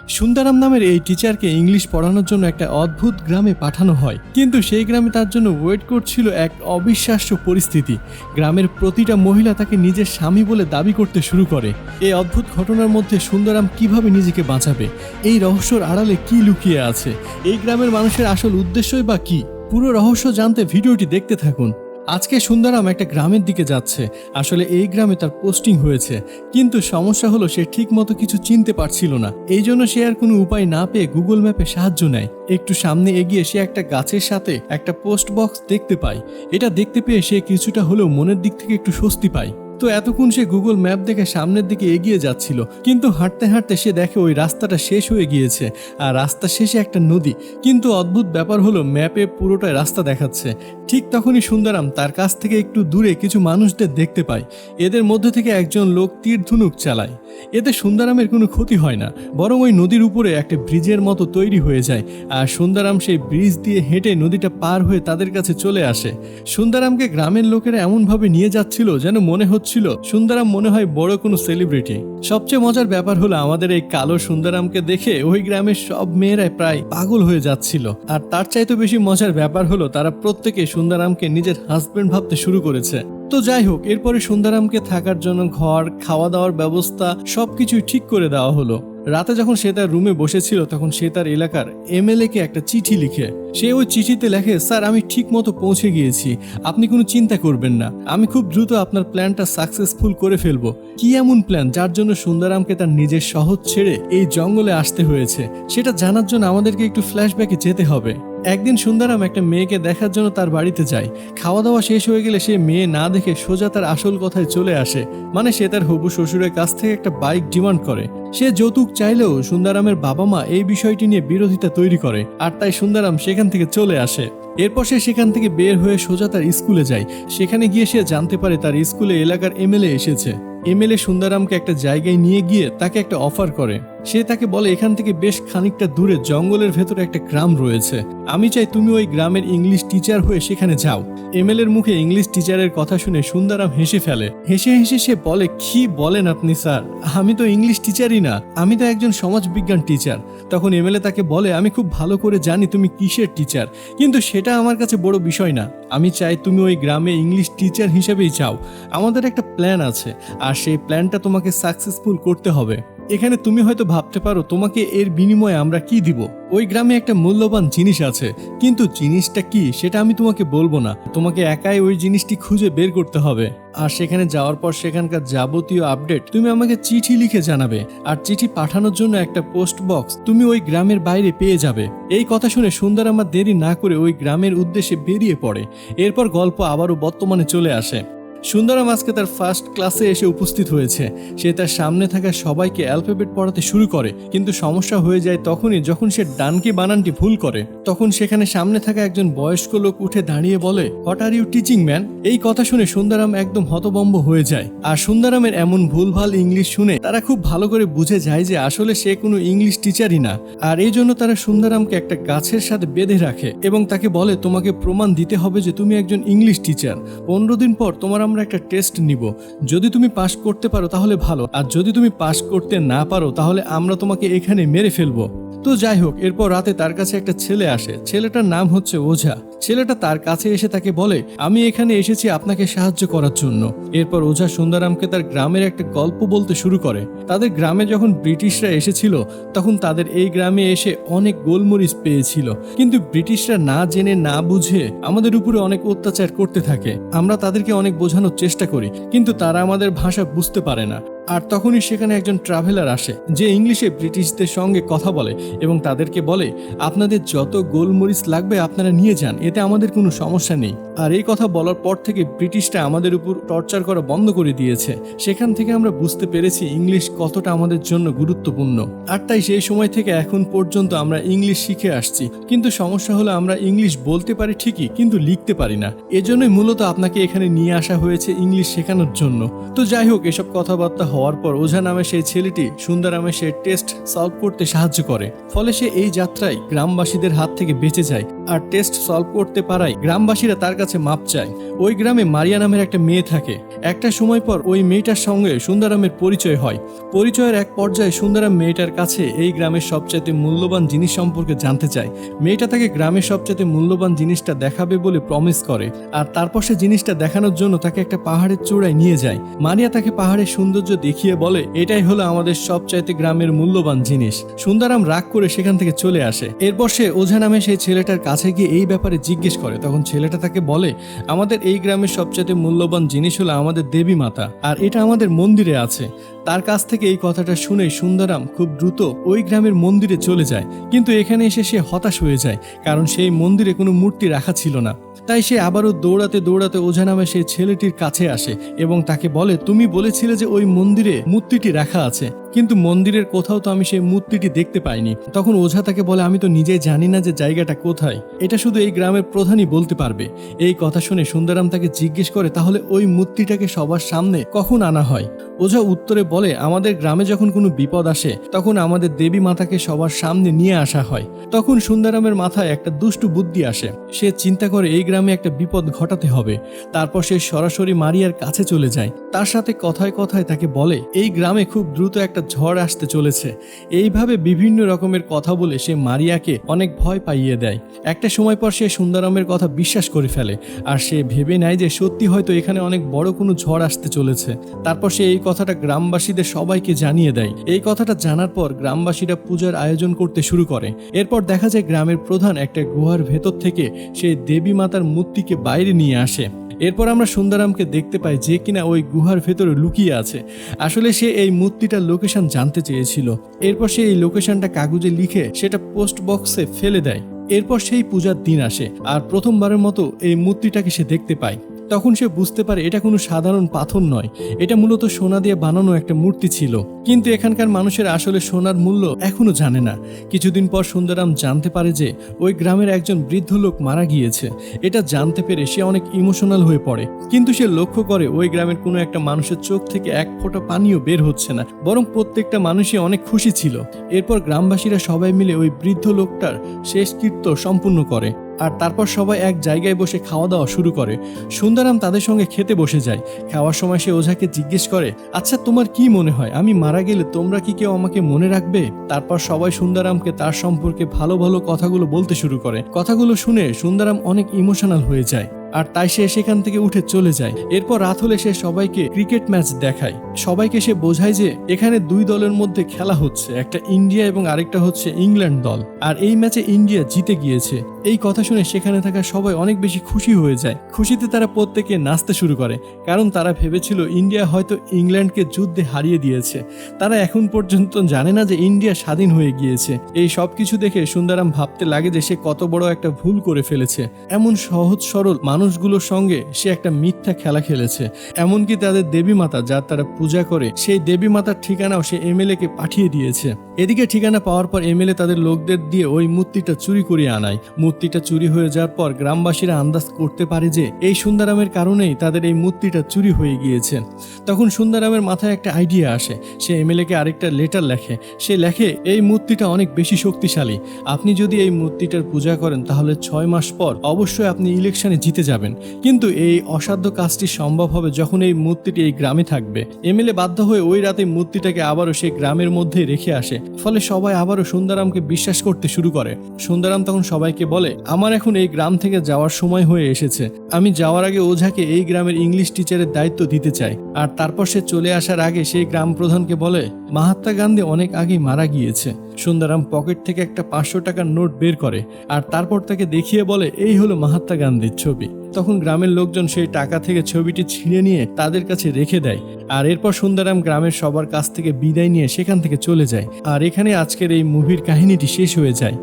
সুন্দরাম নামের এই টিচারকে ইংলিশ পড়ানোর জন্য একটা অদ্ভুত গ্রামে পাঠানো হয়, কিন্তু সেই গ্রামে তার জন্য ওয়েট করছিল এক অবিশ্বাস্য পরিস্থিতি। গ্রামের প্রতিটা মহিলা তাকে নিজের স্বামী বলে দাবি করতে শুরু করে। এই অদ্ভুত ঘটনার মধ্যে সুন্দরাম কিভাবে নিজেকে বাঁচাবে, এই রহস্যর আড়ালে কি লুকিয়ে আছে, এই গ্রামের মানুষের আসল উদ্দেশ্যই বা কি, পুরো রহস্য জানতে ভিডিওটি দেখতে থাকুন। আজকে সুন্দরাম একটা গ্রামের দিকে যাচ্ছে। আসলে এই গ্রামে তার পোস্টিং হয়েছে, কিন্তু সমস্যা হলো সে ঠিক মতো কিছু চিনতে পারছিল না। এই জন্য সে আর কোনো উপায় না পেয়ে গুগল ম্যাপে সাহায্য নেয়। একটু সামনে এগিয়ে সে একটা গাছের সাথে একটা পোস্ট বক্স দেখতে পায়। এটা দেখতে পেয়ে সে কিছুটা হলেও মনের দিক থেকে একটু স্বস্তি পায়। তো এতক্ষণ সে গুগল ম্যাপ দেখে সামনের দিকে এগিয়ে যাচ্ছিল, কিন্তু হাঁটতে হাঁটতে সে দেখে ওই রাস্তাটা শেষ হয়ে গিয়েছে আর রাস্তা শেষে একটা নদী। কিন্তু অদ্ভুত ব্যাপার হলো ম্যাপে পুরোটাই রাস্তা দেখাচ্ছে। ঠিক তখনই সুন্দরাম তার কাছ থেকে একটু দূরে কিছু মানুষদের দেখতে পায়। এদের মধ্যে থেকে একজন লোক তীর ধনুক চালায়। এতে সুন্দরামের কোনো ক্ষতি হয় না, বরং ওই নদীর উপরে একটা ব্রিজের মতো তৈরি হয়ে যায় আর সুন্দরাম সেই ব্রিজ দিয়ে হেঁটে নদীটা পার হয়ে তাদের কাছে চলে আসে। সুন্দরামকে গ্রামের লোকেরা এমনভাবে নিয়ে যাচ্ছিল যেন মনে হচ্ছিল সুন্দরাম মনে হয় বড় কোনো সেলিব্রিটি। সবচেয়ে মজার ব্যাপার হলো আমাদের এই কালো সুন্দরামকে দেখে ওই গ্রামের সব মেয়েরাই প্রায় পাগল হয়ে যাচ্ছিল। আর তার চাইতে বেশি মজার ব্যাপার হলো তারা প্রত্যেকে সুন্দরামকে নিজের হাজবেন্ড ভাবতে শুরু করেছে। তো যাই হোক, এরপরে সুন্দরামকে থাকার জন্য ঘর, খাওয়া দাওয়ার ব্যবস্থা সবকিছুই ঠিক করে দেওয়া হলো। রাতে যখন সে তার রুমে বসেছিল তখন সে তার এলাকার এমএলএ কে একটা চিঠি লিখে। সে ওই চিঠিতে লেখে, স্যার আমি ঠিক মতো পৌঁছে গিয়েছি, আপনি কোনো চিন্তা করবেন না, আমি খুব দ্রুত আপনার প্ল্যানটা সাকসেসফুল করে ফেলবো। কি এমন প্ল্যান যার জন্য সুন্দরামকে তার নিজের শহর ছেড়ে এই জঙ্গলে আসতে হয়েছে, সেটা জানার জন্য আমাদেরকে একটু ফ্ল্যাশব্যাকে যেতে হবে। একদিন সুন্দরাম একটা মেয়েকে দেখার জন্য তার বাড়িতে যায়। খাওয়া দাওয়া শেষ হয়ে গেলে সে মেয়ে না দেখে সোজা তার আসল কথায় চলে আসে। মানে সে তার হবু শ্বশুরের কাছ থেকে একটা বাইক ডিমান্ড করে। সে যৌতুক চাইলেও সুন্দরামের বাবা মা এই বিষয়টি নিয়ে বিরোধিতা তৈরি করে, আর তাই সুন্দরাম সেখান থেকে চলে আসে। এরপর সে সেখান থেকে বের হয়ে সোজা তার স্কুলে যায়। সেখানে গিয়ে সে জানতে পারে তার স্কুলে এলাকার এমএলএ এসেছে। এমএলএ সুন্দরামকে একটা জায়গায় নিয়ে গিয়ে তাকে একটা অফার করে। সে তাকে বলে এখান থেকে বেশ খানিকটা দূরে জঙ্গলের ভেতরে একটা গ্রাম রয়েছে, আমি চাই তুমি ওই গ্রামের ইংলিশ টিচার হয়ে সেখানে যাও। এমএলএর মুখে ইংলিশ টিচারের কথা শুনে সুন্দরাম হেসে ফেলে। হেসে হেসে সে বলে, কি বলেন আপনি স্যার, আমি তো ইংলিশ টিচারই না, আমি তো একজন সমাজবিজ্ঞান টিচার। তখন এমএলএ তাকে বলে, আমি খুব ভালো করে জানি তুমি কিসের টিচার, কিন্তু সেটা আমার কাছে বড় বিষয় না, আমি চাই তুমি ওই গ্রামে ইংলিশ টিচার হিসেবেই যাও। আমাদের একটা প্ল্যান আছে আর সেই প্ল্যানটা তোমাকে সাকসেসফুল করতে হবে। এখানে তুমি হয়তো ভাবতে পারো তোমাকে এর বিনিময়ে আমরা কি দিব। ওই গ্রামে একটা মূল্যবান জিনিস আছে, কিন্তু জিনিসটা কি সেটা আমি তোমাকে বলবো না, তোমাকে একাই ওই জিনিসটি খুঁজে বের করতে হবে। আর সেখানে যাওয়ার পর সেখানকার যাবতীয় আপডেট তুমি আমাকে চিঠি লিখে জানাবে, আর চিঠি পাঠানোর জন্য একটা পোস্ট বক্স তুমি ওই গ্রামের বাইরে পেয়ে যাবে। এই কথা শুনে সুন্দরাম আর দেরি না করে ওই গ্রামের উদ্দেশ্যে বেরিয়ে পড়ে। এরপর গল্প আবারও বর্তমানে চলে আসে। সুন্দরাম আজকে তার ফার্স্ট ক্লাসে এসে উপস্থিত হয়েছে। সে তার সামনে থাকা সবাইকে অ্যালফাবেট পড়াতে শুরু করে, কিন্তু সমস্যা হয়ে যায় তখনই যখন সে ডানকি বানানটি ভুল করে। তখন সেখানে সামনে থাকা একজন বয়স্ক লোক উঠে দাঁড়িয়ে বলে, what are you teaching man? এই কথা শুনে সুন্দরাম একদম হতভম্ব হয়ে যায়। আর সুন্দরামের এমন ভুলভাল ইংলিশ শুনে তারা খুব ভালো করে বুঝে যায় যে আসলে সে কোনো ইংলিশ টিচারই না। আর এই জন্য তারা সুন্দরামকে একটা গাছের সাথে বেঁধে রাখে এবং তাকে বলে, তোমাকে প্রমাণ দিতে হবে যে তুমি একজন ইংলিশ টিচার। 15 দিন পর তোমার আমরা একটা টেস্ট নিব, যদি তুমি পাস করতে পারো তাহলে ভালো, আর যদি তুমি পাস করতে না পারো তাহলে আমরা তোমাকে এখানে মেরে ফেলবো। তো যাই হোক, এরপর রাতে তার কাছে একটা ছেলে আসে। ছেলেটার নাম হচ্ছে ওঝা। ছেলেটা তার কাছে এসে তাকে বলে, আমি এখানে এসেছি আপনাকে সাহায্য করার জন্য। এরপর ওঝা সুন্দরামকে তার গ্রামের একটা গল্প বলতে শুরু করে। তাদের গ্রামে যখন ব্রিটিশরা এসেছিল তখন তাদের এই গ্রামে এসে অনেক গোলমরিচ পেয়েছিল, কিন্তু ব্রিটিশরা না জেনে না বুঝে আমাদের উপরে অনেক অত্যাচার করতে থাকে। আমরা তাদেরকে অনেক বোঝানোর চেষ্টা করি, কিন্তু তারা আমাদের ভাষা বুঝতে পারে না। আর তখনই সেখানে একজন ট্রাভেলার আসে যে ইংলিশে ব্রিটিশদের সঙ্গে কথা বলে এবং তাদেরকে বলে, আপনাদের যত গোলমরিচ লাগবে আপনারা নিয়ে যান, এতে আমাদের কোনো সমস্যা নেই। আর এই কথা বলার পর থেকে ব্রিটিশরা আমাদের উপর টর্চার করা বন্ধ করে দিয়েছে। সেখান থেকে আমরা বুঝতে পেরেছি ইংলিশ কতটা আমাদের জন্য গুরুত্বপূর্ণ। আর তাই সেই সময় থেকে এখন পর্যন্ত আমরা ইংলিশ শিখে আসছি, কিন্তু সমস্যা হলো আমরা ইংলিশ বলতে পারি ঠিকই, কিন্তু লিখতে পারি না। এজন্যই মূলত আপনাকে এখানে নিয়ে আসা হয়েছে ইংলিশ শেখানোর জন্য। তো যাই হোক, এসব কথাবার্তা হওয়ার পর ওঝা নামে সেই ছেলেটি সুন্দরামের সেই টেস্ট সলভ করতে সাহায্য করে। ফলে সে এই যাত্রায় গ্রামবাসীদের হাত থেকে বেঁচে যায় আর টেস্ট সলভ করতে পারায় গ্রামবাসীরা তার কাছে মাপ চায়। ওই গ্রামে মারিয়া নামের একটা মেয়ে থাকে। একটা সময় পর ওই মেয়েটার সঙ্গে সুন্দরামের পরিচয় হয়। পরিচয়ের এক পর্যায়ে সুন্দরাম মেয়েটার কাছে এই গ্রামের সবচাইতে মূল্যবান জিনিস সম্পর্কে জানতে চায়। মেয়েটা তাকে গ্রামের সবচাইতে মূল্যবান জিনিসটা দেখাবে বলে প্রমিস করে আর তারপর সে জিনিসটা দেখানোর জন্য তাকে একটা পাহাড়ের চূড়ায় নিয়ে যায়। মারিয়া তাকে পাহাড়ের সৌন্দর্য দেখিয়ে বলে এটাই হলো আমাদের সবচাইতে গ্রামের মূল্যবান জিনিস। সুন্দরাম রাগ করে সেখান থেকে চলে আসে। এরপর সে ওঝা নামে সেই ছেলেটার কাছে গিয়ে এই ব্যাপারে জিজ্ঞেস করে। তখন ছেলেটা তাকে বলে আমাদের এই গ্রামের সবচাইতে মূল্যবান জিনিস হলো আমাদের দেবী মাতা, আর এটা আমাদের মন্দিরে আছে। তার কাছ থেকে এই কথাটা শুনে সুন্দরাম খুব দ্রুত ওই গ্রামের মন্দিরে চলে যায়। কিন্তু এখানে এসে সে হতাশ হয়ে যায়, কারণ সেই মন্দিরে কোনো মূর্তি রাখা ছিল না। তাই সে আবারও দৌড়াতে দৌড়াতে ওঝা নামে সেই ছেলেটির কাছে আসে এবং তাকে বলে তুমি বলেছিলে যে ওই মন্দিরে মূর্তিটি রাখা আছে, কিন্তু মন্দিরের কোথাও তো আমি সেই মূর্তিটি দেখতে পাইনি। তখন ওঝা তাকে বলে আমি তো নিজেই জানি না যে জায়গাটা কোথায়, এটা শুধু এই গ্রামের প্রধানই বলতে পারবে। এই কথা শুনে সুন্দরাম তাকে জিজ্ঞেস করে তাহলে ওই মূর্তিটাকে সবার সামনে কখন আনা হয়? ওঝা উত্তরে বলে আমাদের গ্রামে যখন কোনো বিপদ আসে তখন আমাদের দেবী মাতাকে সবার সামনে নিয়ে আসা হয়। তখন সুন্দরামের মাথায় একটা দুষ্টু বুদ্ধি আসে। সে চিন্তা করে এই গ্রামে একটা বিপদ ঘটাতে হবে। তারপর সে সরাসরি মারিয়ার কাছে চলে যায়। তার সাথে কথায় কথায় তাকে বলে এই গ্রামে খুব দ্রুত একটা ঝড় আসতে চলেছে। এইভাবে বিভিন্ন রকমের কথা বলে সে মারিয়াকে অনেক ভয় পাইয়ে দেয়। একটা সময় পর সে সুন্দরামের কথা বিশ্বাস করে ফেলে আর সে ভেবে নেয় যে সত্যি হয়তো এখানে অনেক বড় কোনো ঝড় আসতে চলেছে। তারপর সে এই কথাটা গ্রামবাসীদের সবাইকে জানিয়ে দেয়। এই কথাটা জানার পর গ্রামবাসীরা পূজার আয়োজন করতে শুরু করে। এরপর দেখা যায় গ্রামের প্রধান একটা গুহার ভেতর থেকে সেই দেবী মাতার মূর্তিকে বাইরে নিয়ে আসে। এরপর আমরা সুন্দরামকে দেখতে পাই যে কিনা ওই গুহার ভেতরে লুকিয়ে আছে। আসলে সে এই মূর্তিটার লোকেশন জানতে চেয়েছিল। এরপর সে এই লোকেশনটা কাগজে লিখে সেটা পোস্ট বক্সে ফেলে দেয়। এরপর সেই পূজার দিন আসে আর প্রথমবারের মতো এই মূর্তিটাকে সে দেখতে পায়। তখন সে বুঝতে পারে এটা কোনো সাধারণ পাথর নয়, এটা মূলত সোনা দিয়ে বানানো একটা মূর্তি ছিল। কিন্তু এখানকার মানুষের আসলে সোনার মূল্য এখনো জানে না। কিছুদিন পর সুন্দরাম জানতে পারে যে ওই গ্রামের একজন বৃদ্ধ লোক মারা গিয়েছে। এটা জানতে পেরে সে অনেক ইমোশনাল হয়ে পড়ে। কিন্তু সে লক্ষ্য করে ওই গ্রামের কোনো একটা মানুষের চোখ থেকে এক ফোঁটা পানিও বের হচ্ছে না, বরং প্রত্যেকটা মানুষই অনেক খুশি ছিল। এরপর গ্রামবাসীরা সবাই মিলে ওই বৃদ্ধ লোকটার শেষকৃত্য সম্পূর্ণ করে আর তারপর সবাই এক জায়গায় বসে খাওয়া দাওয়া শুরু করে। সুন্দরাম তাদের সঙ্গে খেতে বসে যায়। খাওয়ার সময় সে ওঝাকে জিজ্ঞেস করে আচ্ছা তোমার কি মনে হয় আমি মারা গেলে তোমরা কি কেউ আমাকে মনে রাখবে? তারপর সবাই সুন্দরামকে তার সম্পর্কে ভালো ভালো কথাগুলো বলতে শুরু করে। কথাগুলো শুনে সুন্দরাম অনেক ইমোশনাল হয়ে যায় আর তাই সে সেখান থেকে উঠে চলে যায়। এরপর রাত হলে সে সবাইকে ক্রিকেট ম্যাচ দেখায়। সবাইকে সে বোঝায় যে এখানে দুই দলের মধ্যে খেলা হচ্ছে, একটা ইন্ডিয়া এবং আরেকটা হচ্ছে ইংল্যান্ড দল, আর এই ম্যাচে ইন্ডিয়া জিতে গিয়েছে। এই কথা শুনে সেখানে থাকা সবাই অনেক বেশি খুশি হয়ে যায়। খুশিতে তারা প্রত্যেকে নাচতে শুরু করে, কারণ তারা ভেবেছিল ইন্ডিয়া হয়তো ইংল্যান্ডকে যুদ্ধে হারিয়ে দিয়েছে। তারা এখন পর্যন্ত জানে না যে ইন্ডিয়া স্বাধীন হয়ে গিয়েছে। এই সব কিছু দেখে সুন্দরাম ভাবতে লাগে যে সে কত বড় একটা ভুল করে ফেলেছে। এমন সহজ সরল মানুষগুলোর সঙ্গে সে একটা মিথ্যা খেলা খেলেছে। এমনকি তাদের দেবী মাতা যার তারা পূজা করে সেই দেবী মাতার ঠিকানাও সে এমএলএ কে পাঠিয়ে দিয়েছে। এদিকে ঠিকানা পাওয়ার পর এমএলএ তাদের লোকদের দিয়ে ওই মূর্তিটা চুরি করিয়ে আনায়। মূর্তিটা চুরি হয়ে যাওয়ার পর গ্রামবাসীরা আন্দাজ করতে পারে যে এই সুন্দরামের কারণেই তাদের এই মূর্তিটা চুরি হয়ে গিয়েছে। তখন সুন্দরামের মাথায় একটা আইডিয়া আসে। সে এমএলএ কে আরেকটা লেটার লেখে। সে লেখে এই মূর্তিটা অনেক বেশি শক্তিশালী। আপনি যদি এই মূর্তিটার পূজা করেন তাহলে 6 মাস পর অবশ্যই আপনি ইলেকশনে জিতে যাবেন। কিন্তু এই অসাধ্য কাজটি সম্ভব হবে যখন এই মূর্তিটি এই গ্রামে থাকবে। এমএলএ বাধ্য হয়ে ওই রাতে মূর্তিটাকে আবারও সেই গ্রামের মধ্যে রেখে আসে। ফলে সবাই আবারও সুন্দরামকে বিশ্বাস করতে শুরু করে। সুন্দরাম তখন সবাইকে বলে আমার এখন এই গ্রাম থেকে যাওয়ার সময় হয়ে এসেছে। আমি যাওয়ার আগে ওঝাকে এই গ্রামের ইংলিশ টিচারের দায়িত্ব দিতে চাই। আর তারপর সে চলে আসার আগে সেই গ্রাম প্রধানকে বলে মহাত্মা গান্ধী অনেক আগেই মারা গিয়েছে। সুন্দরাম পকেট থেকে একটা 500 টাকার নোট বের করে আর তারপর তাকে দেখিয়ে বলে এই হলো মহাত্মা গান্ধীর ছবি। তখন গ্রামের লোকজন সেই টাকা থেকে ছবিটি ছিঁড়ে নিয়ে তাদের কাছে রেখে দেয়। আর এরপর সুন্দরাম গ্রামের সবার কাছ থেকে বিদায় নিয়ে সেখান থেকে চলে যায়। আর এখানে আজকের এই মুভির কাহিনীটি শেষ হয়ে যায়।